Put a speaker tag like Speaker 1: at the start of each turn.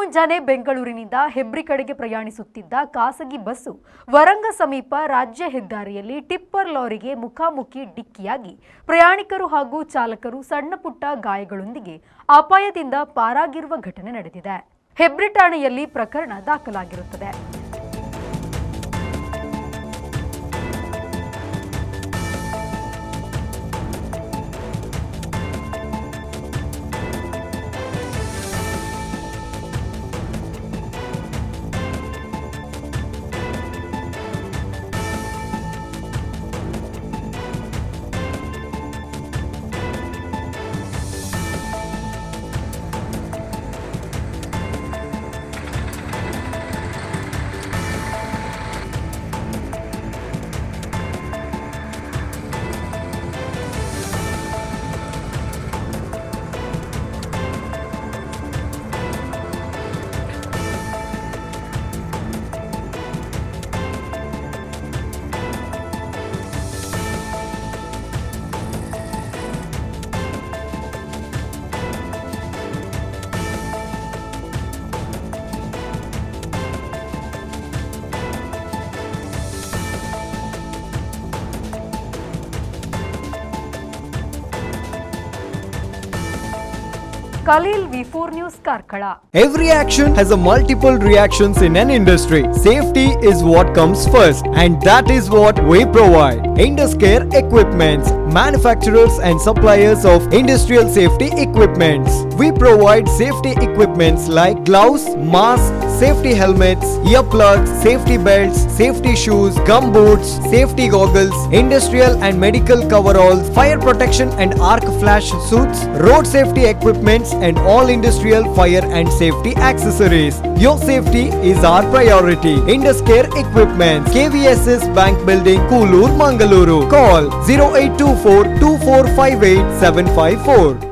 Speaker 1: ಮುಂಜಾನೆ ಬೆಂಗಳೂರಿನಿಂದ ಹೆಬ್ರಿ ಕಡೆಗೆ ಪ್ರಯಾಣಿಸುತ್ತಿದ್ದ ಖಾಸಗಿ ಬಸ್ಸು ವರಂಗ ಸಮೀಪ ರಾಜ್ಯ ಹೆದ್ದಾರಿಯಲ್ಲಿ ಟಿಪ್ಪರ್ ಲಾರಿಗೆ ಮುಖಾಮುಖಿ ಡಿಕ್ಕಿಯಾಗಿ ಪ್ರಯಾಣಿಕರು ಹಾಗೂ ಚಾಲಕರು ಸಣ್ಣಪುಟ್ಟ ಗಾಯಗಳೊಂದಿಗೆ ಅಪಾಯದಿಂದ ಪಾರಾಗಿರುವ ಘಟನೆ ನಡೆದಿದೆ. ಹೆಬ್ರಿ ಠಾಣೆಯಲ್ಲಿ ಪ್ರಕರಣ ದಾಖಲಾಗಿರುತ್ತದೆ. Khalil, V4 News, Karkala.
Speaker 2: Every action has a multiple reactions in an industry. Safety is what comes first, and that is what we provide. Induscare Equipments, manufacturers and suppliers of industrial safety equipments. We provide safety equipments like gloves, masks, safety helmets, earplugs, safety belts, safety shoes, gum boots, safety goggles, industrial and medical coveralls, fire protection and arc flash suits, road safety equipments, and all industrial fire and safety accessories. Your safety is our priority. Induscare Equipments, KVSS Bank Building, Koolur, Mangaluru. Call 0824 2458 754.